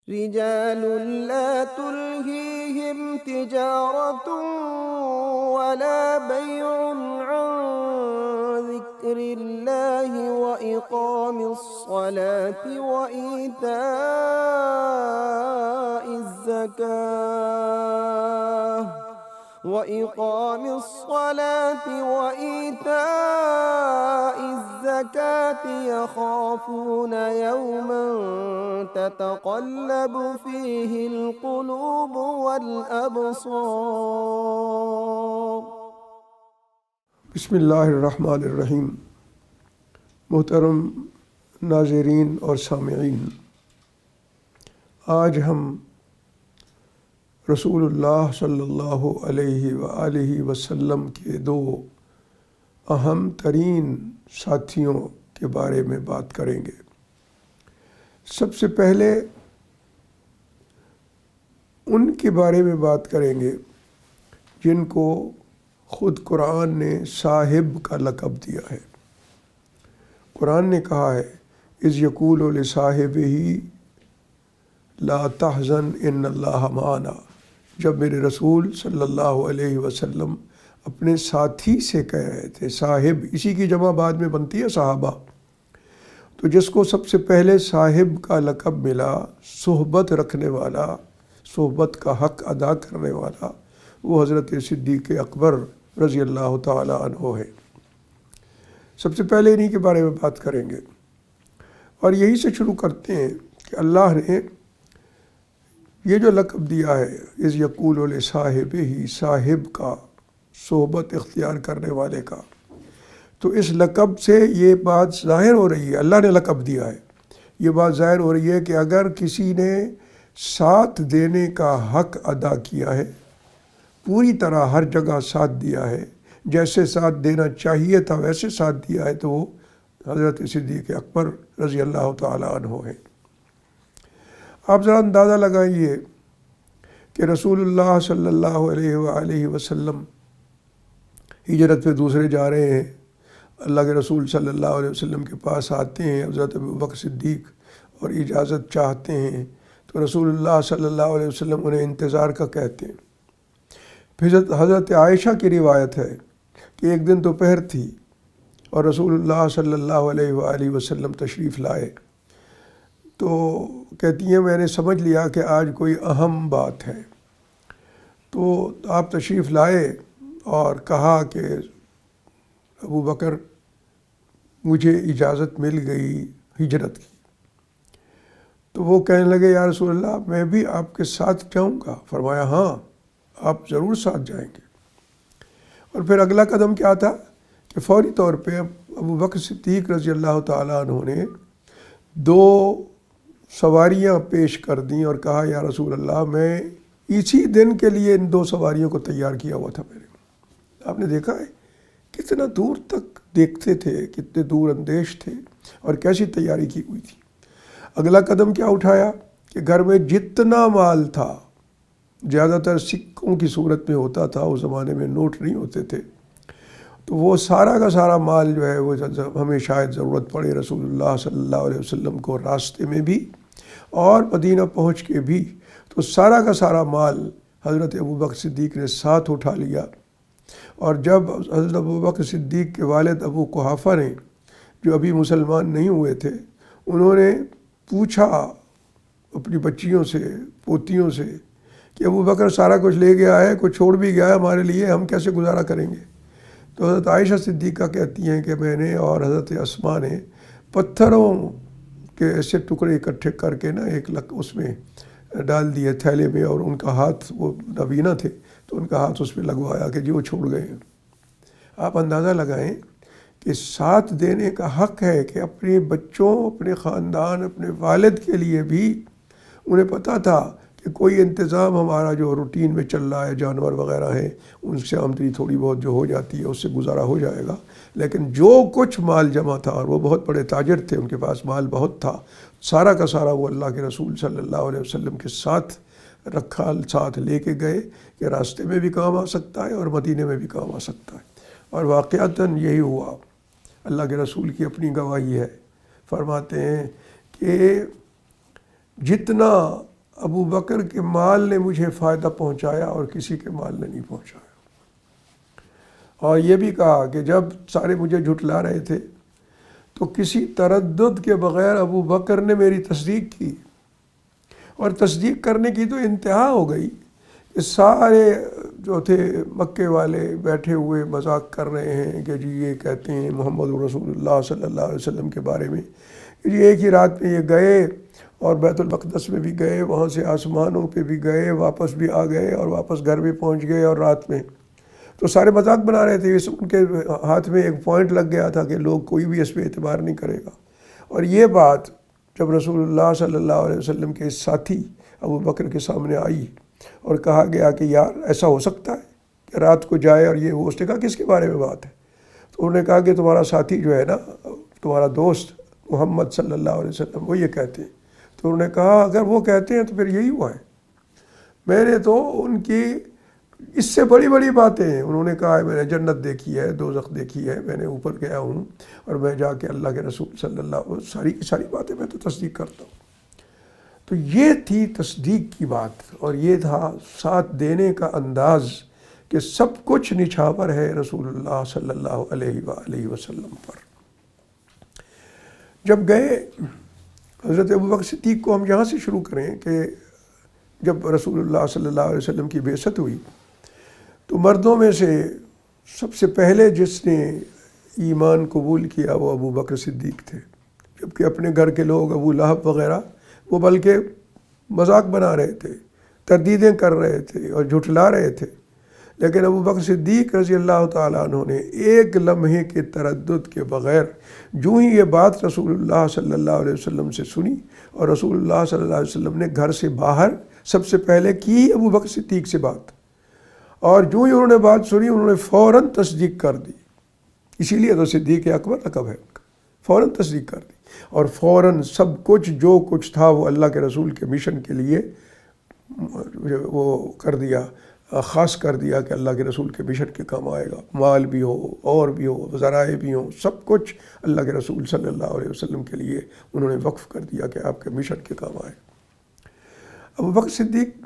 رجال لا تلهيهم تجارة ولا بيع عن ذكر الله وإقام الصلاة وإيتاء الزكاة يخافون يوما تتقلب فيه القلوب والأبصار۔ بسم اللہ الرحمن الرحیم۔ محترم ناظرین اور سامعین، آج ہم رسول اللہ صلی اللہ علیہ وآلہ وسلم کے دو اہم ترین ساتھیوں کے بارے میں بات کریں گے۔ سب سے پہلے ان کے بارے میں بات کریں گے جن کو خود قرآن نے صاحب کا لقب دیا ہے۔ قرآن نے کہا ہے اذ یقول لصاحبہ لا تحزن ان اللہ معنا، جب میرے رسول صلی اللہ علیہ وسلم اپنے ساتھی سے کہہ رہے تھے۔ صاحب اسی کی جمع بعد میں بنتی ہے صحابہ، تو جس کو سب سے پہلے صاحب کا لقب ملا، صحبت رکھنے والا، صحبت کا حق ادا کرنے والا، وہ حضرت صدیق اکبر رضی اللہ تعالی عنہ ہے۔ سب سے پہلے انہی کے بارے میں بات کریں گے، اور یہی سے شروع کرتے ہیں کہ اللہ نے یہ جو لقب دیا ہے اذ یقول لصاحبہ، صاحب کا، صحبت اختیار کرنے والے کا، تو اس لقب سے یہ بات ظاہر ہو رہی ہے، اللہ نے لقب دیا ہے، یہ بات ظاہر ہو رہی ہے کہ اگر کسی نے ساتھ دینے کا حق ادا کیا ہے، پوری طرح ہر جگہ ساتھ دیا ہے، جیسے ساتھ دینا چاہیے تھا ویسے ساتھ دیا ہے، تو وہ حضرت صدیق اکبر رضی اللہ تعالی عنہ ہے۔ آپ ذرا اندازہ لگائیے کہ رسول اللہ صلی اللہ علیہ وآلہ وسلم ہجرت پہ دوسرے جا رہے ہیں، اللہ کے رسول صلی اللہ علیہ وسلم کے پاس آتے ہیں حضرت ابوبکر صدیق اور اجازت چاہتے ہیں، تو رسول اللہ صلی اللہ علیہ وسلم انہیں انتظار کا کہتے ہیں۔ پھر حضرت عائشہ کی روایت ہے کہ ایک دن دوپہر تھی اور رسول اللہ صلی اللہ علیہ وآلہ وسلم تشریف لائے، تو کہتی ہیں میں نے سمجھ لیا کہ آج کوئی اہم بات ہے، تو آپ تشریف لائے اور کہا کہ ابوبکر مجھے اجازت مل گئی ہجرت کی، تو وہ کہنے لگے یا رسول اللہ میں بھی آپ کے ساتھ جاؤں گا؟ فرمایا ہاں آپ ضرور ساتھ جائیں گے۔ اور پھر اگلا قدم کیا تھا کہ فوری طور پہ ابوبکر صدیق رضی اللہ تعالیٰ عنہ نے دو سواریاں پیش کر دیں اور کہا یا رسول اللہ میں اسی دن کے لیے ان دو سواریوں کو تیار کیا ہوا تھا میں نے۔ آپ نے دیکھا ہے کتنا دور تک دیکھتے تھے، کتنے دور اندیش تھے اور کیسی تیاری کی ہوئی تھی۔ اگلا قدم کیا اٹھایا کہ گھر میں جتنا مال تھا، زیادہ تر سکوں کی صورت میں ہوتا تھا، اس زمانے میں نوٹ نہیں ہوتے تھے، تو وہ سارا کا سارا مال جو ہے وہ ہمیں شاید ضرورت پڑے رسول اللہ صلی اللہ علیہ وسلم کو راستے میں بھی اور مدینہ پہنچ کے بھی، تو سارا کا سارا مال حضرت ابوبکر صدیق نے ساتھ اٹھا لیا۔ اور جب حضرت ابوبکر صدیق کے والد ابو قحافہ نے، جو ابھی مسلمان نہیں ہوئے تھے، انہوں نے پوچھا اپنی بچیوں سے، پوتیوں سے کہ ابوبکر سارا کچھ لے گیا ہے، کچھ چھوڑ بھی گیا ہے ہمارے لیے، ہم کیسے گزارا کریں گے؟ تو حضرت عائشہ صدیقہ کہتی ہیں کہ میں نے اور حضرت اسماء نے پتھروں کے ایسے ٹکڑے اکٹھے کر کے نا ایک اس میں ڈال دیے تھیلے میں، اور ان کا ہاتھ، وہ نبینہ تھے تو ان کا ہاتھ اس پہ لگوایا کہ جی وہ چھوڑ گئے ہیں۔ آپ اندازہ لگائیں کہ ساتھ دینے کا حق ہے کہ اپنے بچوں، اپنے خاندان، اپنے والد کے لیے بھی انہیں پتہ تھا کہ کوئی انتظام ہمارا جو روٹین میں چل رہا ہے، جانور وغیرہ ہیں ان سے آمدنی تھوڑی بہت جو ہو جاتی ہے اس سے گزارا ہو جائے گا، لیکن جو کچھ مال جمع تھا، اور وہ بہت بڑے تاجر تھے، ان کے پاس مال بہت تھا، سارا کا سارا وہ اللہ کے رسول صلی اللہ علیہ وسلم کے ساتھ رکھا، ساتھ لے کے گئے کہ راستے میں بھی کام آ سکتا ہے اور مدینے میں بھی کام آ سکتا ہے۔ اور واقعتاً یہی ہوا، اللہ کے رسول کی اپنی گواہی ہے، فرماتے ہیں کہ جتنا ابو بکر کے مال نے مجھے فائدہ پہنچایا اور کسی کے مال نے نہیں پہنچایا۔ اور یہ بھی کہا کہ جب سارے مجھے جھٹلا رہے تھے تو کسی تردد کے بغیر ابو بکر نے میری تصدیق کی، اور تصدیق کرنے کی تو انتہا ہو گئی کہ سارے جو تھے مکے والے بیٹھے ہوئے مذاق کر رہے ہیں کہ جی یہ کہتے ہیں محمد رسول اللہ صلی اللہ علیہ وسلم کے بارے میں کہ جی ایک ہی رات میں یہ گئے اور بیت المقدس میں بھی گئے، وہاں سے آسمانوں پہ بھی گئے، واپس بھی آ گئے اور واپس گھر بھی پہنچ گئے اور رات میں۔ تو سارے مذاق بنا رہے تھے، ان کے ہاتھ میں ایک پوائنٹ لگ گیا تھا کہ لوگ کوئی بھی اس پہ اعتبار نہیں کرے گا۔ اور یہ بات جب رسول اللہ صلی اللہ علیہ وسلم کے ساتھی ابو بکر کے سامنے آئی اور کہا گیا کہ یار ایسا ہو سکتا ہے کہ رات کو جائے اور یہ اس نے کہا کس کے بارے میں بات ہے؟ تو انہوں نے کہا کہ تمہارا ساتھی جو ہے نا، تمہارا دوست محمد صلی اللہ علیہ وسلم وہ یہ کہتے ہیں۔ تو انہوں نے کہا اگر وہ کہتے ہیں تو پھر یہی ہوا ہے، میں نے تو ان کی اس سے بڑی بڑی باتیں ہیں۔ انہوں نے کہا میں نے جنت دیکھی ہے، دوزخ دیکھی ہے، میں نے اوپر گیا ہوں اور میں جا کے اللہ کے رسول صلی اللہ علیہ وسلم ساری کی ساری باتیں میں تو تصدیق کرتا ہوں۔ تو یہ تھی تصدیق کی بات، اور یہ تھا ساتھ دینے کا انداز کہ سب کچھ نچھاور ہے رسول اللہ صلی اللہ علیہ وآلہ وسلم پر۔ جب گئے حضرت ابوبکر صدیق کو ہم یہاں سے شروع کریں کہ جب رسول اللہ صلی اللہ علیہ وسلم کی بعثت ہوئی تو مردوں میں سے سب سے پہلے جس نے ایمان قبول کیا وہ ابو بکر صدیق تھے، جبکہ اپنے گھر کے لوگ ابو لہب وغیرہ وہ بلکہ مذاق بنا رہے تھے، تردیدیں کر رہے تھے اور جھٹلا رہے تھے، لیکن ابو بکر صدیق رضی اللہ تعالیٰ عنہ نے ایک لمحے کے تردد کے بغیر جو ہی یہ بات رسول اللہ صلی اللہ علیہ وسلم سے سنی، اور رسول اللہ صلی اللہ علیہ وسلم نے گھر سے باہر سب سے پہلے کی ابو بکر صدیق سے بات، اور جو ہی انہوں نے بات سنی انہوں نے فوراً تصدیق کر دی۔ اسی لیے تو صدیق اکبر لقب ہے ان کا، فوراً تصدیق کر دی اور فوراً سب کچھ جو کچھ تھا وہ اللہ کے رسول کے مشن کے لیے وہ کر دیا، خاص کر دیا کہ اللہ کے رسول کے مشن کے کام آئے گا، مال بھی ہو اور بھی ہو، ذرائع بھی ہوں، سب کچھ اللہ کے رسول صلی اللہ علیہ وسلم کے لیے انہوں نے وقف کر دیا کہ آپ کے مشن کے کام آئے۔ ابو بکر صدیق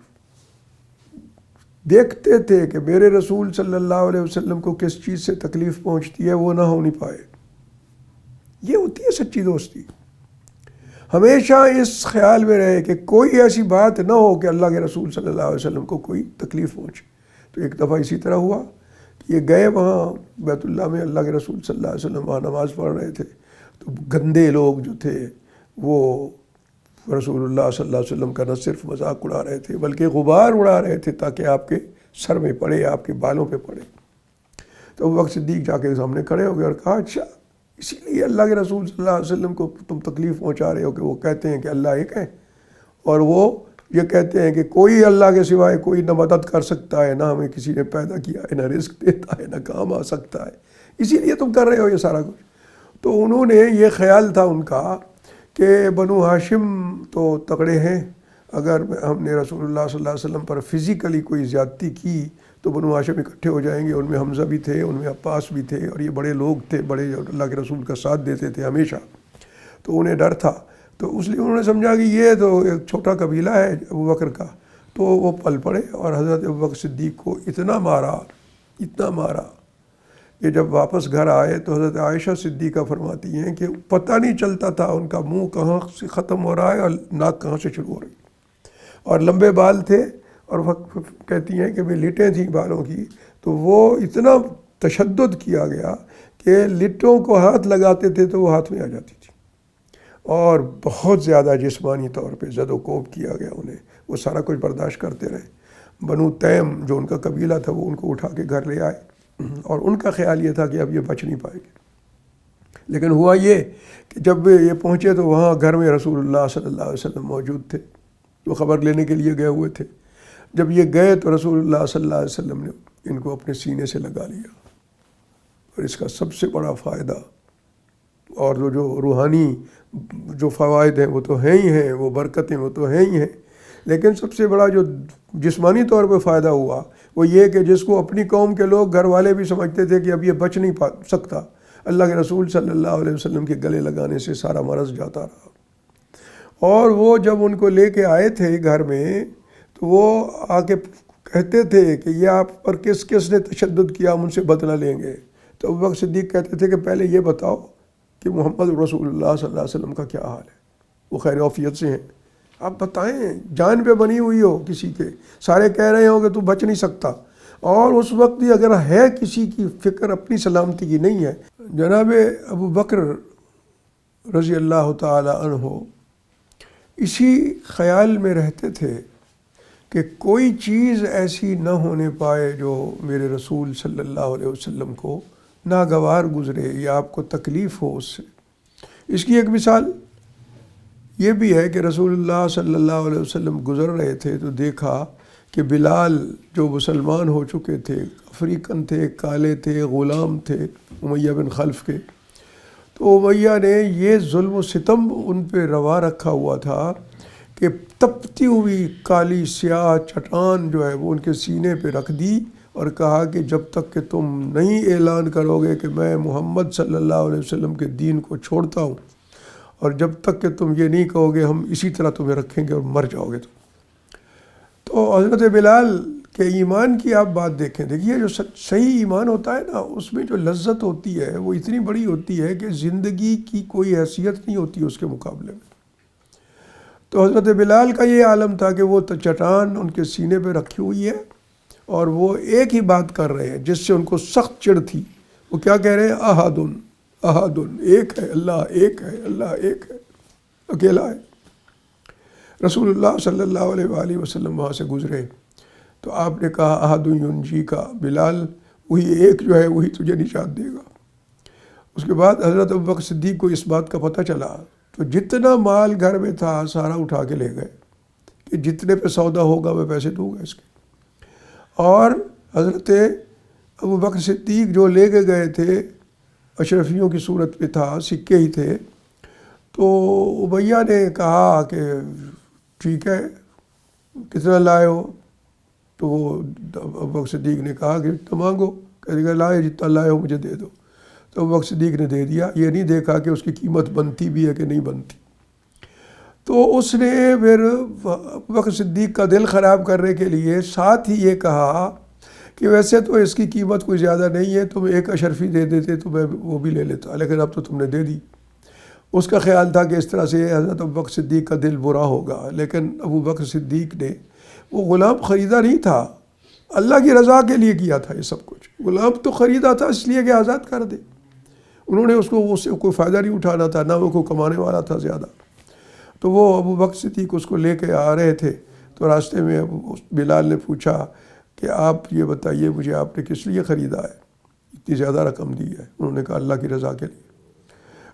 دیکھتے تھے کہ میرے رسول صلی اللہ علیہ وسلم کو کس چیز سے تکلیف پہنچتی ہے وہ نہ ہو نہیں پائے۔ یہ ہوتی ہے سچی دوستی، ہمیشہ اس خیال میں رہے کہ کوئی ایسی بات نہ ہو کہ اللہ کے رسول صلی اللہ علیہ وسلم کو کوئی تکلیف پہنچے۔ تو ایک دفعہ اسی طرح ہوا کہ یہ گئے وہاں بیت اللہ میں، اللہ کے رسول صلی اللہ علیہ وسلم وہاں نماز پڑھ رہے تھے، تو گندے لوگ جو تھے وہ رسول اللہ صلی اللہ علیہ وسلم کا نہ صرف مذاق اڑا رہے تھے بلکہ غبار اڑا رہے تھے تاکہ آپ کے سر میں پڑے، آپ کے بالوں پہ پڑے۔ تو وہ وقت صدیق جا کے سامنے کھڑے ہو گئے اور کہا اچھا اسی لیے اللہ کے رسول صلی اللہ علیہ وسلم کو تم تکلیف پہنچا رہے ہو کہ وہ کہتے ہیں کہ اللہ ایک ہے، اور وہ یہ کہتے ہیں کہ کوئی اللہ کے سوائے کوئی نہ مدد کر سکتا ہے، نہ ہمیں کسی نے پیدا کیا ہے، نہ رزق دیتا ہے، نہ کام آ سکتا ہے، اسی لیے تم کر رہے ہو یہ سارا کچھ۔ تو انہوں نے یہ خیال تھا ان کا کہ بنو ہاشم تو تگڑے ہیں، اگر ہم نے رسول اللہ صلی اللہ علیہ وسلم پر فزیکلی کوئی زیادتی کی تو بنو ہاشم اکٹھے ہو جائیں گے۔ ان میں حمزہ بھی تھے، ان میں عباس بھی تھے، اور یہ بڑے لوگ تھے، بڑے اللہ کے رسول کا ساتھ دیتے تھے ہمیشہ، تو انہیں ڈر تھا۔ تو اس لیے انہوں نے سمجھا کہ یہ تو ایک چھوٹا قبیلہ ہے ابو بکر کا، تو وہ پل پڑے اور حضرت ابو بکر صدیق کو اتنا مارا کہ جب واپس گھر آئے تو حضرت عائشہ صدیقہ فرماتی ہیں کہ پتہ نہیں چلتا تھا ان کا منہ کہاں سے ختم ہو رہا ہے اور ناک کہاں سے شروع ہو رہی، اور لمبے بال تھے، اور کہتی ہیں کہ وہ لٹیں تھیں بالوں کی، تو وہ اتنا تشدد کیا گیا کہ لٹوں کو ہاتھ لگاتے تھے تو وہ ہاتھ میں آ جاتی تھی، اور بہت زیادہ جسمانی طور پہ زد و کوب کیا گیا انہیں۔ وہ سارا کچھ برداشت کرتے رہے۔ بنو تیم جو ان کا قبیلہ تھا وہ ان کو اٹھا کے گھر لے آئے، اور ان کا خیال یہ تھا کہ اب یہ بچ نہیں پائے گے، لیکن ہوا یہ کہ جب یہ پہنچے تو وہاں گھر میں رسول اللہ صلی اللہ علیہ وسلم موجود تھے، وہ خبر لینے کے لیے گئے ہوئے تھے۔ جب یہ گئے تو رسول اللہ صلی اللہ علیہ وسلم نے ان کو اپنے سینے سے لگا لیا، اور اس کا سب سے بڑا فائدہ اور جو روحانی جو فوائد ہیں وہ تو ہیں ہی ہیں، وہ برکتیں وہ تو ہیں ہی ہیں، لیکن سب سے بڑا جو جسمانی طور پہ فائدہ ہوا وہ یہ کہ جس کو اپنی قوم کے لوگ گھر والے بھی سمجھتے تھے کہ اب یہ بچ نہیں سکتا، اللہ کے رسول صلی اللہ علیہ وسلم کے گلے لگانے سے سارا مرض جاتا رہا، اور وہ جب ان کو لے کے آئے تھے گھر میں تو وہ آ کے کہتے تھے کہ یہ آپ پر کس کس نے تشدد کیا، ہم ان سے بدلہ لیں گے۔ تو ابوبکر صدیق کہتے تھے کہ پہلے یہ بتاؤ کہ محمد رسول اللہ صلی اللہ علیہ وسلم کا کیا حال ہے، وہ خیر عافیت سے ہیں؟ آپ بتائیں، جان پہ بنی ہوئی ہو کسی کے، سارے کہہ رہے ہو کہ تو بچ نہیں سکتا، اور اس وقت بھی اگر ہے کسی کی فکر اپنی سلامتی کی نہیں ہے۔ جناب ابو بکر رضی اللہ تعالی عنہ اسی خیال میں رہتے تھے کہ کوئی چیز ایسی نہ ہونے پائے جو میرے رسول صلی اللہ علیہ وسلم کو ناگوار گزرے یا آپ کو تکلیف ہو اس سے۔ اس کی ایک مثال یہ بھی ہے کہ رسول اللہ صلی اللہ علیہ وسلم گزر رہے تھے تو دیکھا کہ بلال جو مسلمان ہو چکے تھے، افریقن تھے، کالے تھے، غلام تھے امیہ بن خلف کے، تو امیہ نے یہ ظلم و ستم ان پہ روا رکھا ہوا تھا کہ تپتی ہوئی کالی سیاہ چٹان جو ہے وہ ان کے سینے پہ رکھ دی اور کہا کہ جب تک کہ تم نہیں اعلان کرو گے کہ میں محمد صلی اللہ علیہ وسلم کے دین کو چھوڑتا ہوں، اور جب تک کہ تم یہ نہیں کہو گے ہم اسی طرح تمہیں رکھیں گے اور مر جاؤ گے تم۔ تو حضرت بلال کے ایمان کی آپ بات دیکھیں، دیکھیے جو صحیح ایمان ہوتا ہے نا، اس میں جو لذت ہوتی ہے وہ اتنی بڑی ہوتی ہے کہ زندگی کی کوئی حیثیت نہیں ہوتی اس کے مقابلے میں۔ تو حضرت بلال کا یہ عالم تھا کہ وہ چٹان ان کے سینے پہ رکھی ہوئی ہے اور وہ ایک ہی بات کر رہے ہیں جس سے ان کو سخت چڑ تھی۔ وہ کیا کہہ رہے ہیں؟ احدن احدن، ایک ہے اللہ، ایک ہے اللہ، ایک ہے، اکیلا ہے۔ رسول اللہ صلی اللہ علیہ وآلہ وسلم وہاں سے گزرے تو آپ نے کہا احد ینجی کا، بلال وہی ایک جو ہے وہی تجھے نجات دے گا۔ اس کے بعد حضرت ابوبکر صدیق کو اس بات کا پتہ چلا تو جتنا مال گھر میں تھا سارا اٹھا کے لے گئے کہ جتنے پہ سودا ہوگا میں پیسے دوں گا اس کے۔ اور حضرت ابوبکر صدیق جو لے کے گئے تھے اشرفیوں کی صورت پہ تھا، سکے ہی تھے، تو امیہ نے کہا کہ ٹھیک ہے کتنا لائے ہو؟ تو وہ ابوبکر صدیق نے کہا کہ جتنا مانگو، کہہ گا لائے جتنا لائے ہو مجھے دے دو۔ تو ابوبکر صدیق نے دے دیا، یہ نہیں دیکھا کہ اس کی قیمت بنتی بھی ہے کہ نہیں بنتی۔ تو اس نے پھر ابوبکر صدیق کا دل خراب کرنے کے لیے ساتھ ہی یہ کہا کہ ویسے تو اس کی قیمت کوئی زیادہ نہیں ہے، تم ایک اشرفی دے دیتے تو میں وہ بھی لے لیتا، لیکن اب تو تم نے دے دی۔ اس کا خیال تھا کہ اس طرح سے حضرت ابوبکر صدیق کا دل برا ہوگا، لیکن ابوبکر صدیق نے وہ غلام خریدا نہیں تھا، اللہ کی رضا کے لیے کیا تھا یہ سب کچھ۔ غلام تو خریدا تھا اس لیے کہ آزاد کر دے، انہوں نے اس سے کوئی فائدہ نہیں اٹھانا تھا، نہ وہ کوئی کمانے والا تھا زیادہ۔ تو وہ ابوبکر صدیق اس کو لے کے آ رہے تھے تو راستے میں بلال نے پوچھا کہ آپ یہ بتائیے مجھے آپ نے کس لیے خریدا ہے، اتنی زیادہ رقم دی ہے؟ انہوں نے کہا اللہ کی رضا کے لیے۔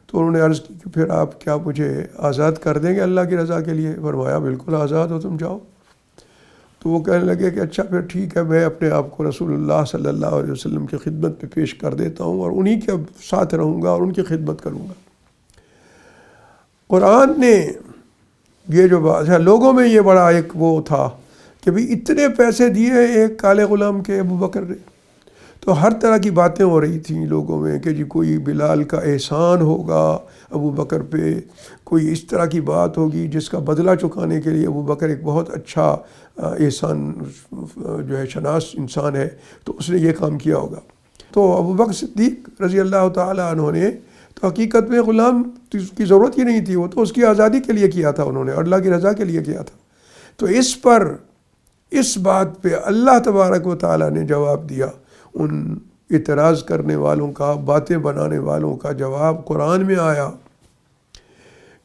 تو انہوں نے عرض کی کہ پھر آپ کیا مجھے آزاد کر دیں گے اللہ کی رضا کے لیے؟ فرمایا بالکل آزاد ہو تم، جاؤ۔ تو وہ کہنے لگے کہ اچھا پھر ٹھیک ہے، میں اپنے آپ کو رسول اللہ صلی اللہ علیہ وسلم کی خدمت پہ پیش کر دیتا ہوں اور انہی کے ساتھ رہوں گا اور ان کی خدمت کروں گا۔ قرآن نے یہ جو بات ہے، لوگوں میں یہ بڑا ایک وہ تھا کہ بھی اتنے پیسے دیے ایک کالے غلام کے ابوبکر نے، تو ہر طرح کی باتیں ہو رہی تھیں لوگوں میں کہ جی کوئی بلال کا احسان ہوگا ابوبکر پہ، کوئی اس طرح کی بات ہوگی جس کا بدلہ چکانے کے لیے ابوبکر ایک بہت اچھا احسان جو ہے شناس انسان ہے تو اس نے یہ کام کیا ہوگا۔ تو ابوبکر صدیق رضی اللہ تعالی عنہ نے تو حقیقت میں غلام کی ضرورت ہی نہیں تھی، وہ تو اس کی آزادی کے لیے کیا تھا انہوں نے، اور اللہ کی رضا کے لیے کیا تھا۔ تو اس بات پہ اللہ تبارک و تعالیٰ نے جواب دیا۔ ان اعتراض کرنے والوں کا، باتیں بنانے والوں کا جواب قرآن میں آیا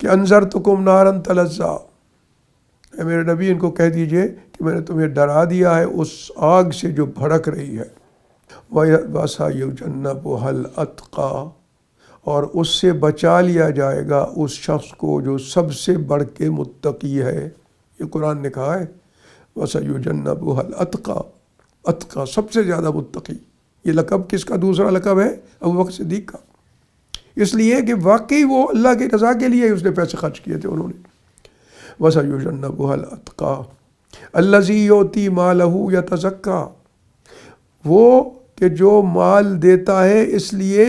کہ انذرتکم نارا تلظی، اے میرے نبی ان کو کہہ دیجئے کہ میں نے تمہیں ڈرا دیا ہے اس آگ سے جو بھڑک رہی ہے، وَسَيُجَنَّبُهَا الْأَتْقَى، اور اس سے بچا لیا جائے گا اس شخص کو جو سب سے بڑھ کے متقی ہے۔ یہ قرآن نے کہا ہے وَسَيُجَنَّبُهَا الْأَتْقَى، اتقا سب سے زیادہ متقی۔ یہ لقب کس کا دوسرا لقب ہے؟ ابوبکر صدیق کا، اس لیے کہ واقعی وہ اللہ کی رضا کے لیے اس نے پیسے خرچ کیے تھے انہوں نے۔ وَسَيُجَنَّبُهَا الْأَتْقَى الَّذِي يُؤْتِي مَالَهُ يَتَزَكَّى، وہ کہ جو مال دیتا ہے اس لیے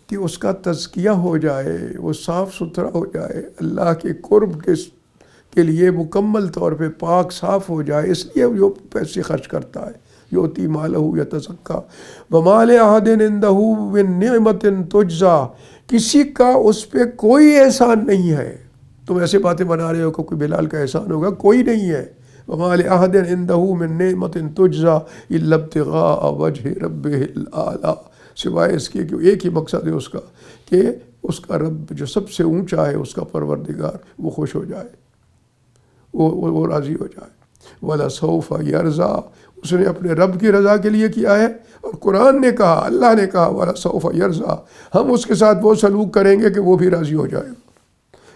کہ اس کا تزکیہ ہو جائے، وہ صاف ستھرا ہو جائے، اللہ کے قرب کے کے لیے مکمل طور پہ پاک صاف ہو جائے، اس لیے جو پیسے خرچ کرتا ہے، یؤتی مالہ یتزکیٰ وما لأحد عندہ من نعمت تجزیٰ، کسی کا اس پہ کوئی احسان نہیں ہے. تم ایسے باتیں بنا رہے ہو کہ کوئی بلال کا احسان ہوگا، کوئی نہیں ہے. وما لأحد عندہ من نعمت تجزیٰ الا ابتغاء وجہ ربہ الاعلیٰ، سوائے اس کے کہ ایک ہی مقصد ہے اس کا، کہ اس کا رب جو سب سے اونچا ہے، اس کا پروردگار، وہ خوش ہو جائے، وہ راضی ہو جائے. وَلَسَوْفَ يَرْضَىٰ، اس نے اپنے رب کی رضا کے لیے کیا ہے. اور قرآن نے کہا، اللہ نے کہا وَلَسَوْفَ يَرْضَىٰ، ہم اس کے ساتھ وہ سلوک کریں گے کہ وہ بھی راضی ہو جائے.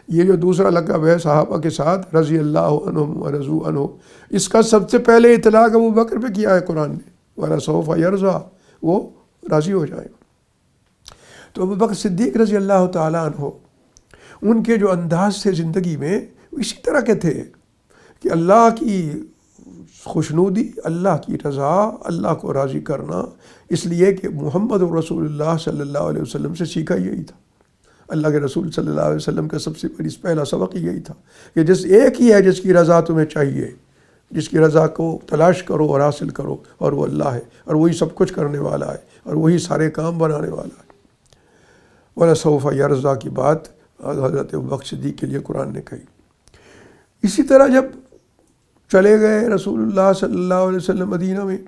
یہ جو دوسرا لقب ہے صحابہ کے ساتھ، رضی اللہ عنہم ورضوا عنہ، اس کا سب سے پہلے اطلاق ابو بکر پہ کیا ہے قرآن نے، وَلَسَوْفَ يَرْضَىٰ، وہ راضی ہو جائیں. تو ابو بکر صدیق رضی اللہ تعالیٰ عنہ، ان کے جو انداز تھے زندگی میں، اسی طرح کے تھے کہ اللہ کی خوشنودی، اللہ کی رضا، اللہ کو راضی کرنا، اس لیے کہ محمد رسول اللہ صلی اللہ علیہ وسلم سے سیکھا یہی تھا. اللہ کے رسول صلی اللہ علیہ وسلم کا سب سے پہلا سبق یہی تھا کہ جس ایک ہی ہے جس کی رضا تمہیں چاہیے، جس کی رضا کو تلاش کرو اور حاصل کرو، اور وہ اللہ ہے، اور وہی سب کچھ کرنے والا ہے، اور وہی سارے کام بنانے والا ہے. وَلَسَوْفَ يَرْضَىٰ کی بات حضرت ابوبکر صدیق کے لیے قرآن نے کہی. اسی طرح جب چلے گئے رسول اللہ صلی اللہ علیہ وسلم مدینہ میں،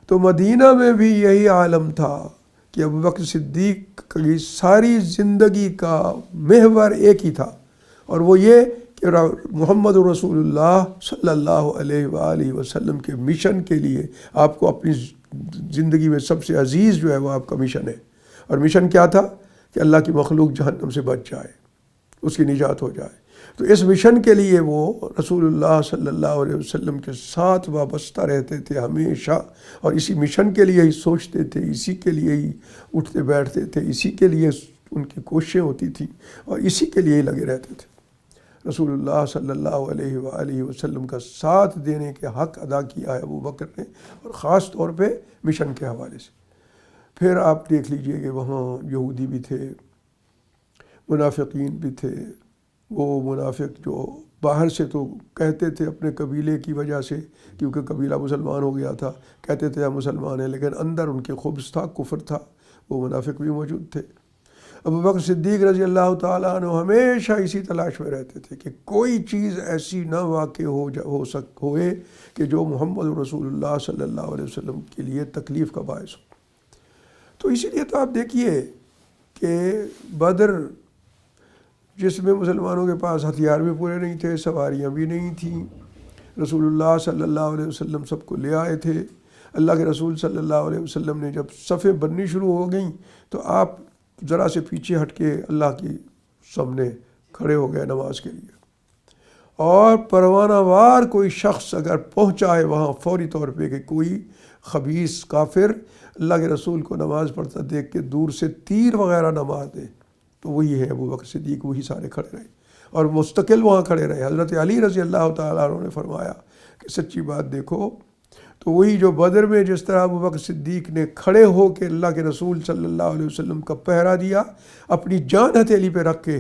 تو مدینہ میں بھی یہی عالم تھا کہ ابوبکر صدیق کی ساری زندگی کا محور ایک ہی تھا، اور وہ یہ کہ محمد رسول اللہ صلی اللہ علیہ وآلہ وسلم کے مشن کے لیے آپ کو اپنی زندگی میں سب سے عزیز جو ہے وہ آپ کا مشن ہے. اور مشن کیا تھا؟ کہ اللہ کی مخلوق جہنم سے بچ جائے، اس کی نجات ہو جائے. تو اس مشن کے لیے وہ رسول اللہ صلی اللہ علیہ وسلم کے ساتھ وابستہ رہتے تھے ہمیشہ، اور اسی مشن کے لیے ہی سوچتے تھے، اسی کے لیے ہی اٹھتے بیٹھتے تھے، اسی کے لیے ان کی کوششیں ہوتی تھیں، اور اسی کے لیے ہی لگے رہتے تھے. رسول اللہ صلی اللہ علیہ وآلہ وسلم کا ساتھ دینے کے حق ادا کیا ہے ابو بکر نے، اور خاص طور پہ مشن کے حوالے سے. پھر آپ دیکھ لیجئے کہ وہاں یہودی بھی تھے، منافقین بھی تھے. وہ منافق جو باہر سے تو کہتے تھے اپنے قبیلے کی وجہ سے، کیونکہ قبیلہ مسلمان ہو گیا تھا، کہتے تھے ہم مسلمان ہیں، لیکن اندر ان کے خبث تھا، کفر تھا، وہ منافق بھی موجود تھے. ابو بکر صدیق رضی اللہ تعالیٰ عنہ ہمیشہ اسی تلاش میں رہتے تھے کہ کوئی چیز ایسی نہ واقع ہوئے کہ جو محمد رسول اللہ صلی اللہ علیہ وسلم کے لیے تکلیف کا باعث ہو. تو اسی لیے تو آپ دیکھیے کہ بدر، جس میں مسلمانوں کے پاس ہتھیار بھی پورے نہیں تھے، سواریاں بھی نہیں تھیں، رسول اللہ صلی اللہ علیہ وسلم سب کو لے آئے تھے. اللہ کے رسول صلی اللہ علیہ وسلم نے جب صفیں بننی شروع ہو گئیں تو آپ ذرا سے پیچھے ہٹ کے اللہ کی سامنے کھڑے ہو گئے نماز کے لیے. اور پروانہ وار کوئی شخص اگر پہنچا ہے وہاں فوری طور پہ کہ کوئی خبیث کافر اللہ کے رسول کو نماز پڑھتا دیکھ کے دور سے تیر وغیرہ نہ مار دے، تو وہی ہے ابو بکر صدیق، وہی سارے کھڑے رہے اور مستقل وہاں کھڑے رہے. حضرت علی رضی اللہ تعالیٰ عنہ نے فرمایا کہ سچی بات دیکھو تو وہی جو بدر میں جس طرح ابو بکر صدیق نے کھڑے ہو کے اللہ کے رسول صلی اللہ علیہ وسلم کا پہرا دیا، اپنی جان ہتھیلی پہ رکھ کے،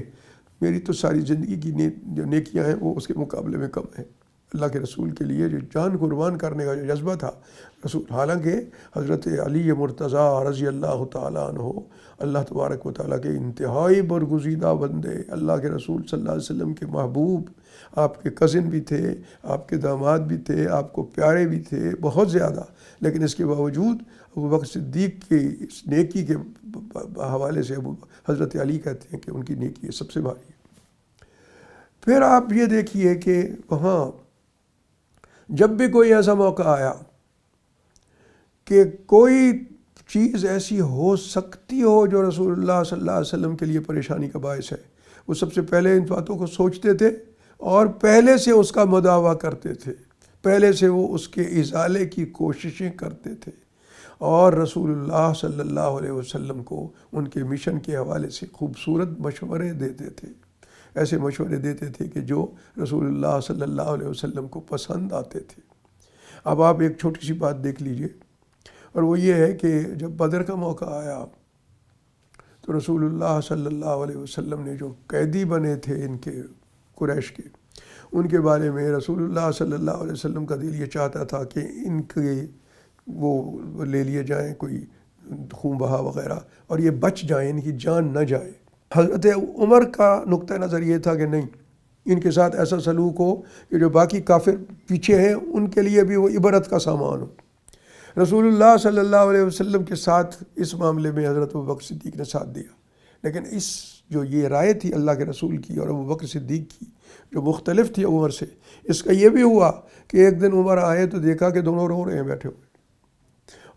میری تو ساری زندگی کی جو نیکیاں ہیں وہ اس کے مقابلے میں کم ہیں. اللہ کے رسول کے لیے جو جان قربان کرنے کا جو جذبہ تھا رسول، حالانکہ حضرت علی مرتضیٰ رضی اللہ تعالیٰ عنہ اللہ تبارک و تعالیٰ کے انتہائی برگزیدہ بندے، اللہ کے رسول صلی اللہ علیہ وسلم کے محبوب، آپ کے کزن بھی تھے، آپ کے داماد بھی تھے، آپ کو پیارے بھی تھے بہت زیادہ، لیکن اس کے باوجود ابو بکر صدیق کی اس نیکی کے حوالے سے حضرت علی کہتے ہیں کہ ان کی نیکی سب سے بھاری ہے. پھر آپ یہ دیکھیے کہ وہاں جب بھی کوئی ایسا موقع آیا کہ کوئی چیز ایسی ہو سکتی ہو جو رسول اللہ صلی اللہ علیہ وسلم کے لیے پریشانی کا باعث ہے، وہ سب سے پہلے ان باتوں کو سوچتے تھے اور پہلے سے اس کا مداوع کرتے تھے، پہلے سے وہ اس کے ازالے کی کوششیں کرتے تھے، اور رسول اللہ صلی اللہ علیہ وسلم کو ان کے مشن کے حوالے سے خوبصورت مشورے دیتے تھے. ایسے مشورے دیتے تھے کہ جو رسول اللہ صلی اللہ علیہ وسلم کو پسند آتے تھے. اب آپ ایک چھوٹی سی بات دیکھ لیجئے، اور وہ یہ ہے کہ جب بدر کا موقع آیا تو رسول اللہ صلی اللہ علیہ وسلم نے جو قیدی بنے تھے ان کے قریش کے، ان کے بارے میں رسول اللہ صلی اللہ علیہ وسلم کا دل یہ چاہتا تھا کہ ان کے وہ لے لیے جائیں کوئی خون بہا وغیرہ اور یہ بچ جائیں، ان کی جان نہ جائے۔ حضرت عمر کا نقطہ نظر یہ تھا کہ نہیں، ان کے ساتھ ایسا سلوک ہو کہ جو باقی کافر پیچھے ہیں ان کے لیے بھی وہ عبرت کا سامان ہو۔ رسول اللہ صلی اللہ علیہ وسلم کے ساتھ اس معاملے میں حضرت ابوبکر صدیق نے ساتھ دیا، لیکن اس جو یہ رائے تھی اللہ کے رسول کی اور ابوبکر صدیق کی جو مختلف تھی عمر سے، اس کا یہ بھی ہوا کہ ایک دن عمر آئے تو دیکھا کہ دونوں رو رہے ہیں بیٹھے ہوئے،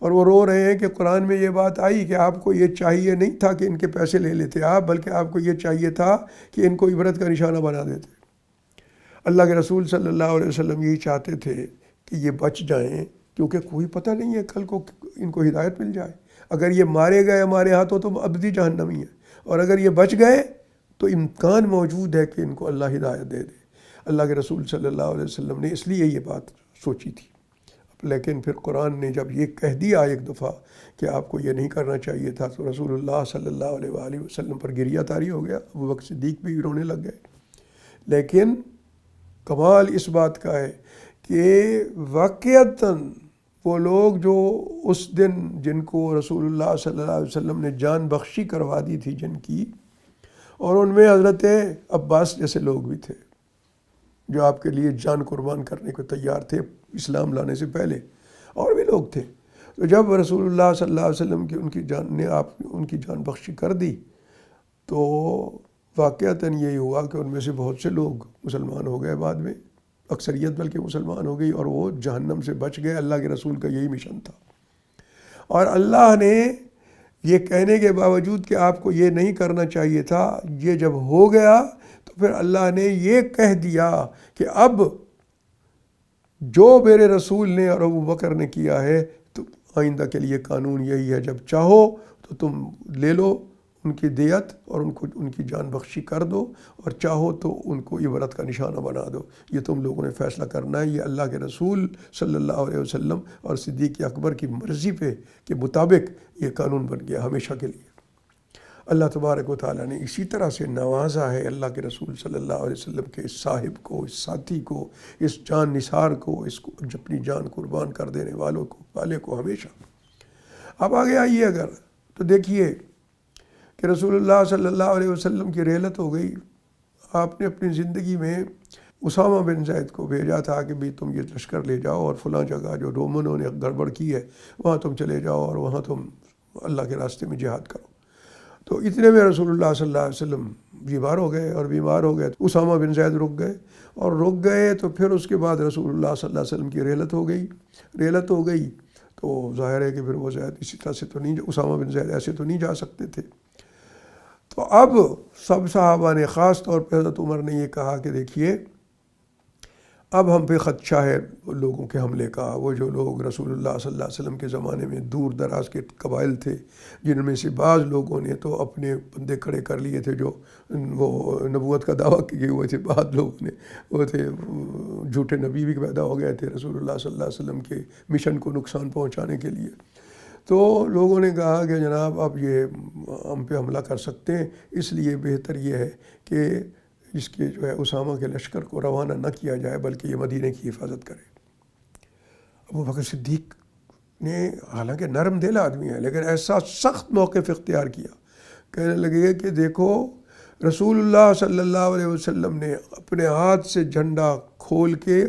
اور وہ رو رہے ہیں کہ قرآن میں یہ بات آئی کہ آپ کو یہ چاہیے نہیں تھا کہ ان کے پیسے لے لیتے آپ، بلکہ آپ کو یہ چاہیے تھا کہ ان کو عبرت کا نشانہ بنا دیتے۔ اللہ کے رسول صلی اللہ علیہ وسلم یہی چاہتے تھے کہ یہ بچ جائیں، کیونکہ کوئی پتہ نہیں ہے کل کو ان کو ہدایت مل جائے۔ اگر یہ مارے گئے ہمارے ہاتھوں تو ابدی جہنمی ہے، اور اگر یہ بچ گئے تو امکان موجود ہے کہ ان کو اللہ ہدایت دے دے۔ اللہ کے رسول صلی اللہ علیہ وسلم نے اس لیے یہ بات سوچی تھی، لیکن پھر قرآن نے جب یہ کہہ دیا ایک دفعہ کہ آپ کو یہ نہیں کرنا چاہیے تھا، تو رسول اللہ صلی اللہ علیہ وآلہ وسلم پر گریہ طاری ہو گیا، ابوبکر صدیق بھی رونے لگ گئے۔ لیکن کمال اس بات کا ہے کہ واقعتاً وہ لوگ جو اس دن جن کو رسول اللہ صلی اللہ علیہ وسلم نے جان بخشی کروا دی تھی جن کی، اور ان میں حضرت عباس جیسے لوگ بھی تھے جو آپ کے لیے جان قربان کرنے کو تیار تھے اسلام لانے سے پہلے، اور بھی لوگ تھے۔ تو جب رسول اللہ صلی اللہ علیہ وسلم کی ان کی جان بخشی کر دی تو واقعتاً یہی ہوا کہ ان میں سے بہت سے لوگ مسلمان ہو گئے، بعد میں اکثریت بلکہ مسلمان ہو گئی، اور وہ جہنم سے بچ گئے۔ اللہ کے رسول کا یہی مشن تھا، اور اللہ نے یہ کہنے کے باوجود کہ آپ کو یہ نہیں کرنا چاہیے تھا، یہ جب ہو گیا تو پھر اللہ نے یہ کہہ دیا کہ اب جو میرے رسول نے اور ابوبکر نے کیا ہے تو آئندہ کے لیے قانون یہی ہے، جب چاہو تو تم لے لو ان کی دیت اور ان کی جان بخشی کر دو، اور چاہو تو ان کو عبرت کا نشانہ بنا دو۔ یہ تم لوگوں نے فیصلہ کرنا ہے۔ یہ اللہ کے رسول صلی اللہ علیہ وسلم اور صدیق اکبر کی مرضی پہ کے مطابق یہ قانون بن گیا ہمیشہ کے لیے۔ اللہ تبارک و تعالیٰ نے اسی طرح سے نوازا ہے اللہ کے رسول صلی اللہ علیہ وسلم کے اس صاحب کو، اس ساتھی کو، اس جان نثار کو، اس کو اپنی جان قربان کر دینے والے کو ہمیشہ۔ اب آگے آئیے اگر تو دیکھیے کہ رسول اللہ صلی اللہ علیہ وسلم کی رحلت ہو گئی۔ آپ نے اپنی زندگی میں اسامہ بن زید کو بھیجا تھا کہ بھی تم یہ لشکر لے جاؤ اور فلاں جگہ جو رومنوں نے گڑبڑ کی ہے وہاں تم چلے جاؤ اور وہاں تم اللہ کے راستے میں جہاد کرو۔ تو اتنے میں رسول اللہ صلی اللہ علیہ وسلم بیمار ہو گئے، اور بیمار ہو گئے تو اسامہ بن زید رک گئے تو پھر اس کے بعد رسول اللہ صلی اللہ علیہ وسلم کی رحلت ہو گئی تو ظاہر ہے کہ پھر وہ زید اسی طرح سے تو نہیں، اسامہ بن زید ایسے تو نہیں جا سکتے تھے۔ تو اب سب صحابہ نے، خاص طور پہ حضرت عمر نے یہ کہا کہ دیکھیے اب ہم پہ خدشہ ہے لوگوں کے حملے کا۔ وہ جو لوگ رسول اللہ صلی اللہ علیہ وسلم کے زمانے میں دور دراز کے قبائل تھے، جن میں سے بعض لوگوں نے تو اپنے بندے کھڑے کر لیے تھے جو وہ نبوت کا دعویٰ کیے ہوئے تھے، بعض لوگوں نے وہ تھے جھوٹے نبی بھی پیدا ہو گئے تھے رسول اللہ صلی اللہ علیہ وسلم کے مشن کو نقصان پہنچانے کے لیے۔ تو لوگوں نے کہا کہ جناب اب یہ ہم پہ حملہ کر سکتے ہیں، اس لیے بہتر یہ ہے کہ اس کے جو ہے اسامہ کے لشکر کو روانہ نہ کیا جائے بلکہ یہ مدینہ کی حفاظت کرے۔ ابوبکر صدیق نے حالانکہ نرم دل آدمی ہے لیکن ایسا سخت موقف اختیار کیا، کہنے لگے کہ دیکھو رسول اللہ صلی اللہ علیہ وسلم نے اپنے ہاتھ سے جھنڈا کھول کے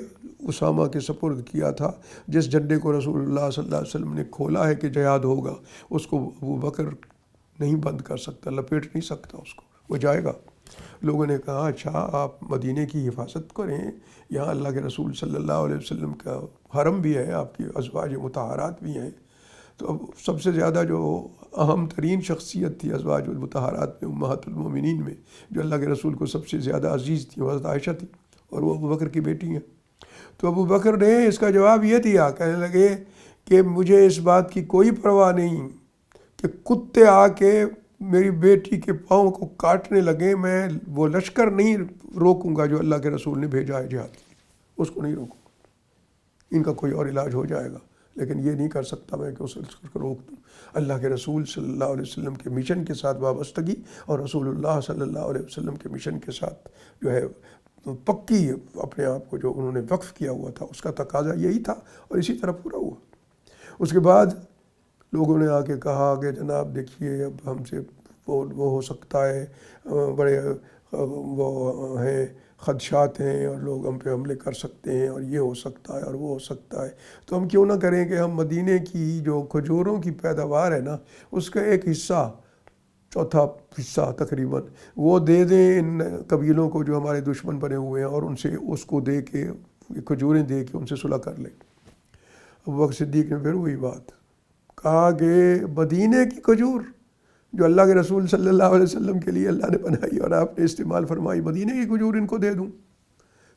اسامہ کے سپرد کیا تھا۔ جس جھنڈے کو رسول اللہ صلی اللہ علیہ وسلم نے کھولا ہے کہ جہاد ہوگا، اس کو ابوبکر نہیں بند کر سکتا، لپیٹ نہیں سکتا، اس کو وہ جائے گا۔ لوگوں نے کہا اچھا آپ مدینہ کی حفاظت کریں، یہاں اللہ کے رسول صلی اللہ علیہ وسلم کا حرم بھی ہے، آپ کی ازواج مطہرات بھی ہیں۔ تو اب سب سے زیادہ جو اہم ترین شخصیت تھی ازواج المطہرات میں، امہات المومنین میں، جو اللہ کے رسول کو سب سے زیادہ عزیز تھی، وہ حضرت عائشہ تھی، اور وہ ابوبکر کی بیٹی ہیں۔ تو ابوبکر نے اس کا جواب یہ دیا، کہنے لگے کہ مجھے اس بات کی کوئی پرواہ نہیں کہ کتے آ کے میری بیٹی کے پاؤں کو کاٹنے لگے، میں وہ لشکر نہیں روکوں گا جو اللہ کے رسول نے بھیجا ہے جہاد، اس کو نہیں روکوں گا۔ ان کا کوئی اور علاج ہو جائے گا، لیکن یہ نہیں کر سکتا میں کہ اس لشکر کو روک دوں۔ اللہ کے رسول صلی اللہ علیہ وسلم کے مشن کے ساتھ وابستگی اور رسول اللہ صلی اللہ علیہ وسلم کے مشن کے ساتھ جو ہے پکی اپنے آپ کو جو انہوں نے وقف کیا ہوا تھا اس کا تقاضا یہی تھا اور اسی طرح پورا ہوا۔ اس کے بعد لوگوں نے آ کے کہا کہ جناب دیکھیے اب ہم سے وہ ہو سکتا ہے، بڑے وہ ہیں خدشات ہیں اور لوگ ہم پہ حملے کر سکتے ہیں اور یہ ہو سکتا ہے اور وہ ہو سکتا ہے، تو ہم کیوں نہ کریں کہ ہم مدینے کی جو کھجوروں کی پیداوار ہے نا اس کا ایک حصہ، چوتھا حصہ تقریباً، وہ دے دیں ان قبیلوں کو جو ہمارے دشمن بنے ہوئے ہیں اور ان سے اس کو دے کے کھجوریں دے کے ان سے صلح کر لیں۔ ابوبکر صدیق نے پھر وہی بات کہا کہ مدینے کی کھجور جو اللہ کے رسول صلی اللہ علیہ وسلم کے لیے اللہ نے بنائی اور آپ نے استعمال فرمائی، مدینے کی کھجور ان کو دے دوں؟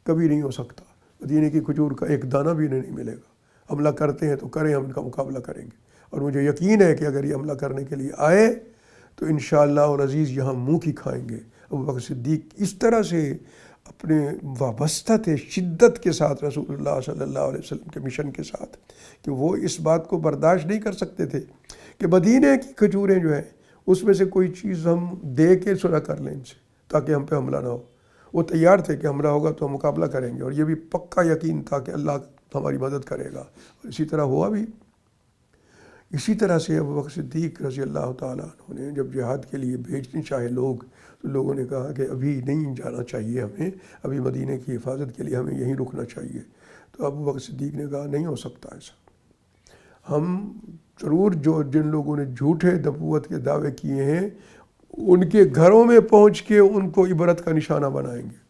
کبھی نہیں ہو سکتا۔ مدینے کی کھجور کا ایک دانہ بھی نہیں ملے گا۔ حملہ کرتے ہیں تو کریں، ہم ان کا مقابلہ کریں گے، اور مجھے یقین ہے کہ اگر یہ حملہ کرنے کے لیے آئے تو انشاءاللہ اور عزیز یہاں منہ کی کھائیں گے۔ ابوبکر صدیق اس طرح سے اپنے وابستہ تھے شدت کے ساتھ رسول اللہ صلی اللہ علیہ وسلم کے مشن کے ساتھ کہ وہ اس بات کو برداشت نہیں کر سکتے تھے کہ مدینے کی کھجوریں جو ہیں اس میں سے کوئی چیز ہم دے کے صلح کر لیں ان سے تاکہ ہم پہ حملہ نہ ہو۔ وہ تیار تھے کہ حملہ ہوگا تو ہم مقابلہ کریں گے، اور یہ بھی پکا یقین تھا کہ اللہ ہماری مدد کرے گا، اور اسی طرح ہوا بھی۔ اسی طرح سے ابوبکر صدیق رضی اللہ تعالیٰ عنہ نے جب جہاد کے لیے بھیجنے چاہے لوگ، تو لوگوں نے کہا کہ ابھی نہیں جانا چاہیے ہمیں، ابھی مدینے کی حفاظت کے لیے ہمیں یہیں رکنا چاہیے۔ تو ابوبکر صدیق نے کہا نہیں ہو سکتا ایسا، ہم ضرور جن لوگوں نے جھوٹے نبوت کے دعوے کیے ہیں ان کے گھروں میں پہنچ کے ان کو عبرت کا نشانہ بنائیں گے،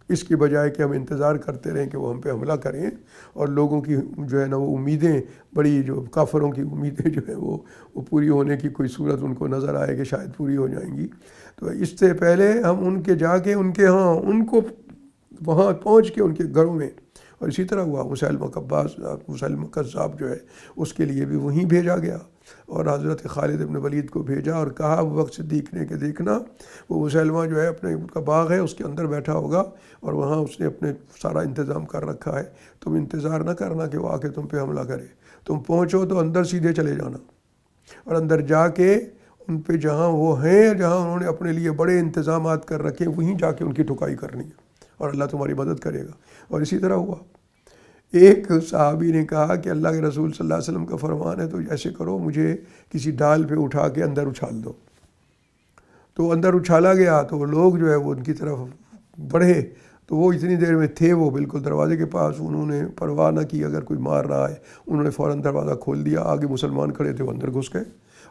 اس کی بجائے کہ ہم انتظار کرتے رہیں کہ وہ ہم پہ حملہ کریں، اور لوگوں کی جو ہے نا وہ امیدیں، بڑی جو کافروں کی امیدیں جو ہیں وہ پوری ہونے کی کوئی صورت ان کو نظر آئے کہ شاید پوری ہو جائیں گی، تو اس سے پہلے ہم ان کے جا کے ان کے ہاں ان کو وہاں پہنچ کے ان کے گھروں میں، اور اسی طرح ہوا۔ مسیلمہ کذاب جو ہے اس کے لیے بھی وہیں بھیجا گیا، اور حضرت خالد بن ولید کو بھیجا اور کہا ابوبکر صدیق نے کہ دیکھنا وہ مسیلمہ جو ہے اپنے کا باغ ہے اس کے اندر بیٹھا ہوگا، اور وہاں اس نے اپنے سارا انتظام کر رکھا ہے، تم انتظار نہ کرنا کہ وہ آ کے تم پہ حملہ کرے، تم پہنچو تو اندر سیدھے چلے جانا، اور اندر جا کے ان پہ جہاں وہ ہیں، جہاں انہوں نے اپنے لیے بڑے انتظامات کر رکھے، وہیں جا کے ان کی ٹھکائی کرنی ہے، اور اللہ تمہاری مدد کرے گا۔ اور اسی طرح ہوا۔ ایک صحابی نے کہا کہ اللہ کے رسول صلی اللہ علیہ وسلم کا فرمان ہے تو ایسے کرو، مجھے کسی ڈال پہ اٹھا کے اندر اچھال دو۔ تو اندر اچھالا گیا تو وہ لوگ جو ہے وہ ان کی طرف بڑھے، تو وہ اتنی دیر میں تھے وہ بالکل دروازے کے پاس، انہوں نے پرواہ نہ کی اگر کوئی مار رہا ہے، انہوں نے فوراً دروازہ کھول دیا، آگے مسلمان کھڑے تھے وہ اندر گھس گئے،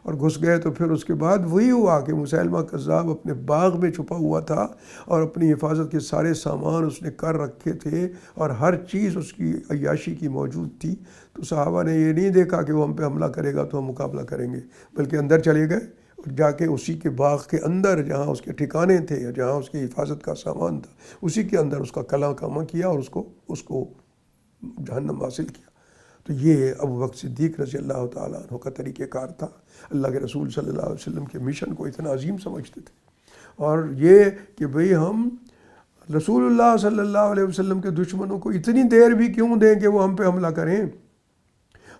اور گھس گئے تو پھر اس کے بعد وہی ہوا کہ مسیلمہ کذاب اپنے باغ میں چھپا ہوا تھا، اور اپنی حفاظت کے سارے سامان اس نے کر رکھے تھے، اور ہر چیز اس کی عیاشی کی موجود تھی۔ تو صحابہ نے یہ نہیں دیکھا کہ وہ ہم پہ حملہ کرے گا تو ہم مقابلہ کریں گے، بلکہ اندر چلے گئے اور جا کے اسی کے باغ کے اندر جہاں اس کے ٹھکانے تھے یا جہاں اس کی حفاظت کا سامان تھا اسی کے اندر اس کا کلہ کامہ کیا اور اس کو جہنم حاصل کیا۔ تو یہ ابوبکر صدیق رضی اللہ تعالیٰ عنہ کا طریقہ کار تھا، اللہ کے رسول صلی اللہ علیہ وسلم کے مشن کو اتنا عظیم سمجھتے تھے، اور یہ کہ بھئی ہم رسول اللہ صلی اللہ علیہ وسلم کے دشمنوں کو اتنی دیر بھی کیوں دیں کہ وہ ہم پہ حملہ کریں،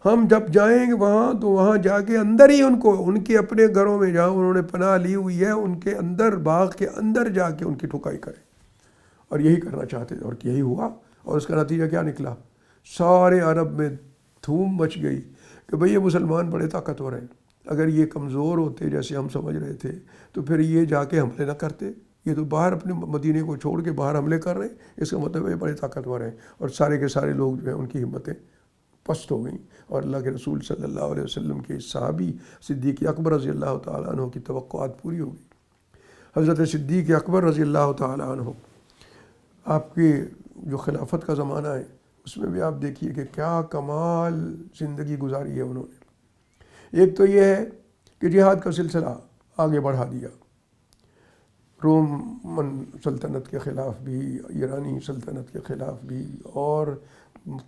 ہم جب جائیں گے وہاں تو وہاں جا کے اندر ہی ان کو ان کے اپنے گھروں میں جہاں انہوں نے پناہ لی ہوئی ہے ان کے اندر باغ کے اندر جا کے ان کی ٹھکائی کریں، اور یہی کرنا چاہتے تھے، اور یہی ہوا۔ اور اس کا نتیجہ کیا نکلا؟ سارے عرب میں دھوم مچ گئی کہ بھئی یہ مسلمان بڑے طاقتور ہیں، اگر یہ کمزور ہوتے جیسے ہم سمجھ رہے تھے تو پھر یہ جا کے حملے نہ کرتے، یہ تو باہر اپنے مدینے کو چھوڑ کے باہر حملے کر رہے ہیں، اس کا مطلب یہ بڑے طاقتور ہیں، اور سارے کے سارے لوگ جو ہیں ان کی ہمتیں پست ہو گئیں، اور اللہ کے رسول صلی اللہ علیہ وسلم کے صحابی صدیق اکبر رضی اللہ تعالیٰ عنہ کی توقعات پوری ہو گئی۔ حضرت صدیق اکبر رضی اللہ تعالیٰ عنہ آپ کی جو خلافت کا زمانہ ہے اس میں بھی آپ دیکھیے کہ کیا کمال زندگی گزاری ہے انہوں نے۔ ایک تو یہ ہے کہ جہاد کا سلسلہ آگے بڑھا دیا، رومن سلطنت کے خلاف بھی، ایرانی سلطنت کے خلاف بھی، اور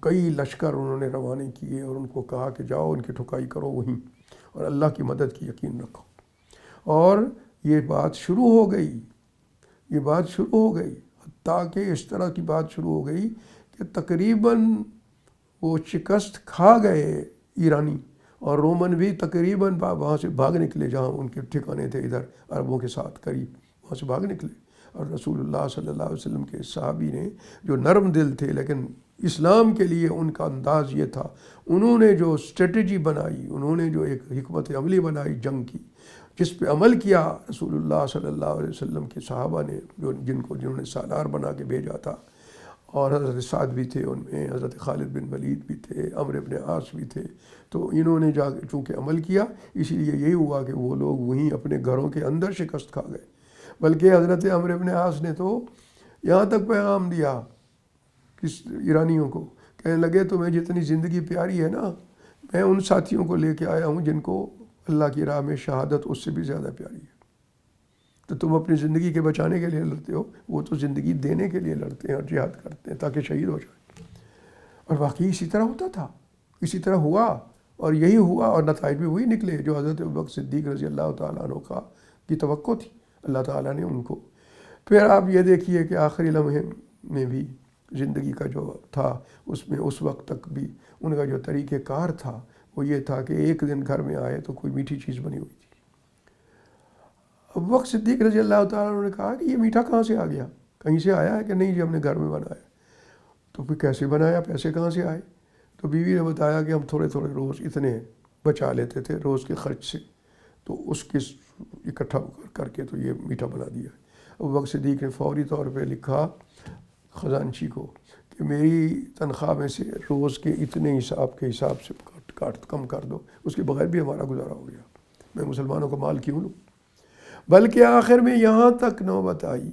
کئی لشکر انہوں نے روانہ کیے اور ان کو کہا کہ جاؤ ان کی ٹھکائی کرو وہیں، اور اللہ کی مدد کی یقین رکھو۔ اور یہ بات شروع ہو گئی، حتیٰ کہ اس طرح کی بات شروع ہو گئی کہ تقریباً وہ شکست کھا گئے ایرانی، اور رومن بھی تقریباً وہاں سے بھاگ نکلے جہاں ان کے ٹھکانے تھے ادھر عربوں کے ساتھ قریب، وہاں سے بھاگ نکلے۔ اور رسول اللہ صلی اللہ علیہ وسلم کے صحابی نے جو نرم دل تھے، لیکن اسلام کے لیے ان کا انداز یہ تھا، انہوں نے جو اسٹریٹجی بنائی، انہوں نے جو ایک حکمت عملی بنائی جنگ کی، جس پہ عمل کیا رسول اللہ صلی اللہ علیہ وسلم کے صحابہ نے، جنہوں نے سالار بنا کے بھیجا تھا، اور حضرت سعد بھی تھے ان میں، حضرت خالد بن ولید بھی تھے، عمرو بن عاص بھی تھے. تو انہوں نے چونکہ عمل کیا، اسی لیے یہی ہوا کہ وہ لوگ وہیں اپنے گھروں کے اندر شکست کھا گئے. بلکہ حضرت عمرو بن عاص نے تو یہاں تک پیغام دیا کس ایرانیوں کو، کہنے لگے تمہیں جتنی زندگی پیاری ہے نا، میں ان ساتھیوں کو لے کے آیا ہوں جن کو اللہ کی راہ میں شہادت اس سے بھی زیادہ پیاری ہے. تو تم اپنی زندگی کے بچانے کے لیے لڑتے ہو، وہ تو زندگی دینے کے لیے لڑتے ہیں اور جہاد کرتے ہیں تاکہ شہید ہو جائیں. اور واقعی اسی طرح ہوتا تھا، اسی طرح ہوا، اور یہی ہوا، اور نتائج بھی وہی نکلے جو حضرت ابوبکر صدیق رضی اللہ تعالیٰ عنہ کی توقع تھی. اللہ تعالیٰ نے ان کو، پھر آپ یہ دیکھیے کہ آخری لمحے میں بھی زندگی کا جو تھا اس میں اس وقت تک بھی ان کا جو طریقہ کار تھا وہ یہ تھا کہ ایک دن گھر میں آئے تو کوئی میٹھی چیز بنی ہوئی تھی. ابوبکر صدیق رضی اللہ تعالیٰ عنہ نے کہا کہ یہ میٹھا کہاں سے آ گیا، کہیں سے آیا ہے کہ نہیں جی ہم نے گھر میں بنایا. تو پھر کیسے بنایا، پیسے کہاں سے آئے؟ تو بیوی نے بتایا کہ ہم تھوڑے تھوڑے روز اتنے بچا لیتے تھے روز کے خرچ سے، تو اس کے اکٹھا کر کے تو یہ میٹھا بنا دیا. ابوبکر صدیق نے فوری طور پہ لکھا خزانچی کو کہ میری تنخواہ میں سے روز کے اتنے حساب سے کم کر دو، اس کے بغیر بھی ہمارا گزارا ہو گیا، میں مسلمانوں کا مال کیوں لوں. بلکہ آخر میں یہاں تک نوبت آئی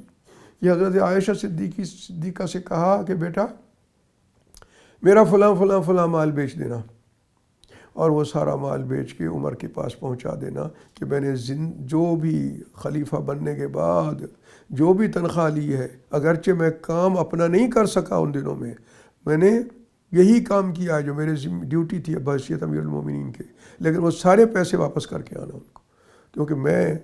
کہ حضرت عائشہ صدیقہ سے کہا کہ بیٹا میرا فلاں فلاں فلاں مال بیچ دینا، اور وہ سارا مال بیچ کے عمر کے پاس پہنچا دینا کہ میں نے جو بھی خلیفہ بننے کے بعد جو بھی تنخواہ لی ہے، اگرچہ میں کام اپنا نہیں کر سکا ان دنوں میں نے یہی کام کیا ہے جو میرے ڈیوٹی تھی بحیثیت امیر المومنین کے، لیکن وہ سارے پیسے واپس کر کے آنا ان کو، کیونکہ میں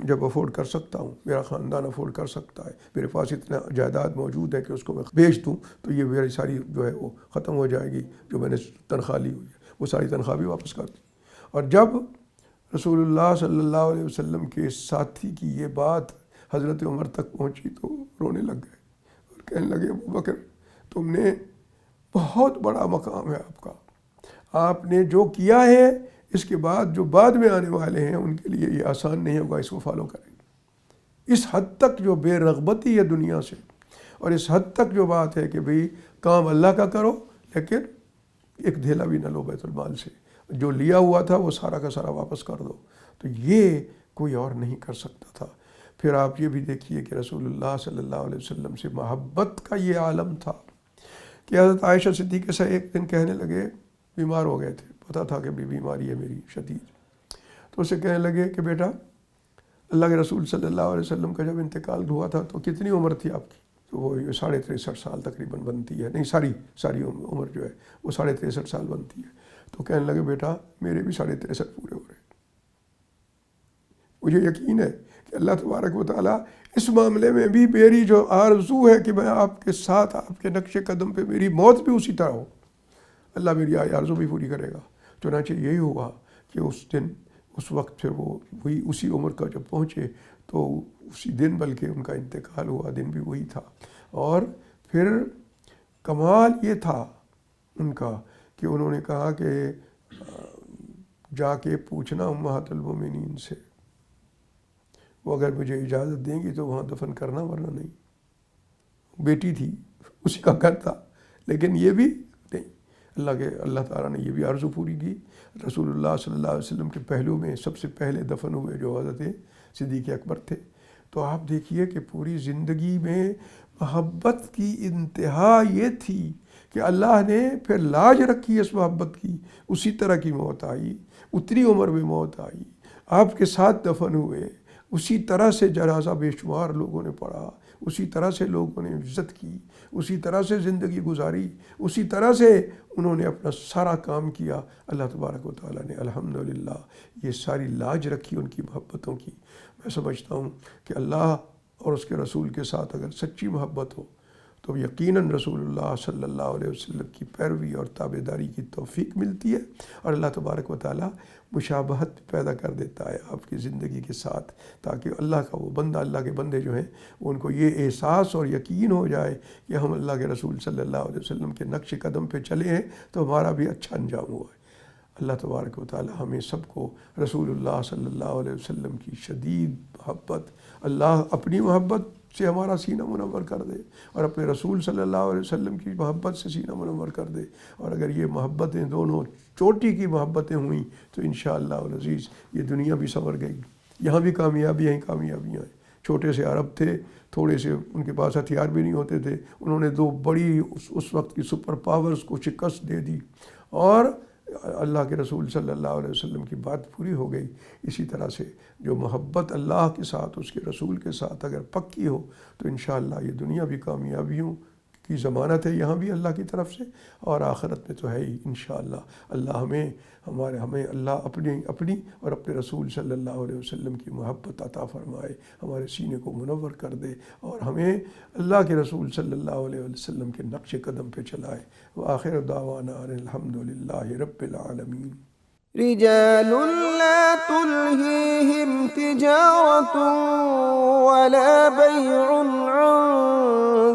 جب افورڈ کر سکتا ہوں، میرا خاندان افورڈ کر سکتا ہے، میرے پاس اتنا جائیداد موجود ہے کہ اس کو میں بیچ دوں تو یہ میری ساری جو ہے وہ ختم ہو جائے گی جو میں نے تنخواہ لی ہوئی ہے، وہ ساری تنخواہ بھی واپس کر دی. اور جب رسول اللہ صلی اللہ علیہ وسلم کے ساتھی کی یہ بات حضرت عمر تک پہنچی تو رونے لگ گئے اور کہنے لگے ابوبکر تم نے بہت بڑا مقام ہے آپ کا، آپ نے جو کیا ہے اس کے بعد جو بعد میں آنے والے ہیں ان کے لیے یہ آسان نہیں ہوگا اس کو فالو کریں. اس حد تک جو بے رغبتی ہے دنیا سے، اور اس حد تک جو بات ہے کہ بھئی کام اللہ کا کرو لیکن ایک دھیلا بھی نہ لو بیت المال سے، جو لیا ہوا تھا وہ سارا کا سارا واپس کر دو، تو یہ کوئی اور نہیں کر سکتا تھا. پھر آپ یہ بھی دیکھیے کہ رسول اللہ صلی اللہ علیہ وسلم سے محبت کا یہ عالم تھا کہ حضرت عائشہ صدیقہ سے ایک دن کہنے لگے، بیمار ہو گئے تھے، پتہ تھا کہ بیماری ہے میری شدید، تو اسے کہنے لگے کہ بیٹا اللہ کے رسول صلی اللہ علیہ وسلم کا جب انتقال ہوا تھا تو کتنی عمر تھی آپ کی؟ تو وہ 63.5 سال تقریباً بنتی ہے، نہیں ساری عمر جو ہے وہ 63.5 سال بنتی ہے. تو کہنے لگے بیٹا میرے بھی 63.5 پورے ہو رہے. مجھے یقین ہے کہ اللہ تبارک و تعالیٰ اس معاملے میں بھی میری جو آرزو ہے کہ میں آپ کے ساتھ آپ کے نقش قدم پہ میری موت بھی اسی طرح ہو، اللہ میری آرزو بھی پوری کرے گا. چنانچہ یہی ہوا کہ اس دن اس وقت پھر وہی اسی عمر کا جب پہنچے تو اسی دن بلکہ ان کا انتقال ہوا، دن بھی وہی تھا. اور پھر کمال یہ تھا ان کا کہ انہوں نے کہا کہ جا کے پوچھنا امہات المومنین سے، وہ اگر مجھے اجازت دیں گی تو وہاں دفن کرنا، ورنہ نہیں. بیٹی تھی، اسی کا گھر تھا، لیکن یہ بھی نہیں. اللہ تعالیٰ نے یہ بھی آرزو پوری کی. رسول اللہ صلی اللہ علیہ وسلم کے پہلو میں سب سے پہلے دفن ہوئے جو حضرت صدیق اکبر تھے. تو آپ دیکھیے کہ پوری زندگی میں محبت کی انتہا یہ تھی کہ اللہ نے پھر لاج رکھی اس محبت کی. اسی طرح کی موت آئی، اتنی عمر میں موت آئی، آپ کے ساتھ دفن ہوئے، اسی طرح سے جنازہ بے شمار لوگوں نے پڑھا، اسی طرح سے لوگوں نے عزت کی، اسی طرح سے زندگی گزاری، اسی طرح سے انہوں نے اپنا سارا کام کیا. اللہ تبارک و تعالیٰ نے الحمدللہ یہ ساری لاج رکھی ان کی محبتوں کی. میں سمجھتا ہوں کہ اللہ اور اس کے رسول کے ساتھ اگر سچی محبت ہو تو یقیناً رسول اللہ صلی اللہ علیہ وسلم کی پیروی اور تابعداری کی توفیق ملتی ہے، اور اللہ تبارک و تعالیٰ مشابہت پیدا کر دیتا ہے آپ کی زندگی کے ساتھ، تاکہ اللہ کا وہ بندہ، اللہ کے بندے جو ہیں ان کو یہ احساس اور یقین ہو جائے کہ ہم اللہ کے رسول صلی اللہ علیہ وسلم کے نقش قدم پہ چلے ہیں تو ہمارا بھی اچھا انجام ہوا ہے۔ اللہ تبارک و تعالی ہمیں سب کو رسول اللہ صلی اللہ علیہ وسلم کی شدید محبت، اللہ اپنی محبت سے ہمارا سینہ منور کر دے، اور اپنے رسول صلی اللہ علیہ وسلم کی محبت سے سینہ منور کر دے، اور اگر یہ محبتیں دونوں چوٹی کی محبتیں ہوئیں تو انشاءاللہ العزیز یہ دنیا بھی سنور گئی، یہاں بھی کامیابیاں ہی کامیابیاں ہیں۔ چھوٹے سے عرب تھے، تھوڑے سے ان کے پاس ہتھیار بھی نہیں ہوتے تھے، انہوں نے دو بڑی اس وقت کی سپر پاورز کو شکست دے دی، اور اللہ کے رسول صلی اللہ علیہ وسلم کی بات پوری ہو گئی۔ اسی طرح سے جو محبت اللہ کے ساتھ، اس کے رسول کے ساتھ اگر پکی ہو تو انشاءاللہ یہ دنیا بھی کامیابیوں کی ضمانت ہے یہاں بھی اللہ کی طرف سے، اور آخرت میں تو ہے ہی انشاءاللہ۔ اللہ ہمیں اللہ اپنی اور اپنے رسول صلی اللہ علیہ وسلم کی محبت عطا فرمائے، ہمارے سینے کو منور کر دے، اور ہمیں اللہ کے رسول صلی اللہ علیہ وسلم کے نقش قدم پہ چلائے۔ وآخر دعوانا ان الحمدللہ رب العالمین۔ رجال لا تلهيهم تجارة ولا بيع عن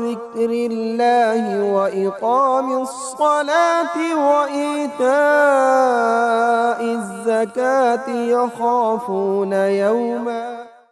ذكر الله وإقام الصلاة وإيتاء الزكاة يخافون يوما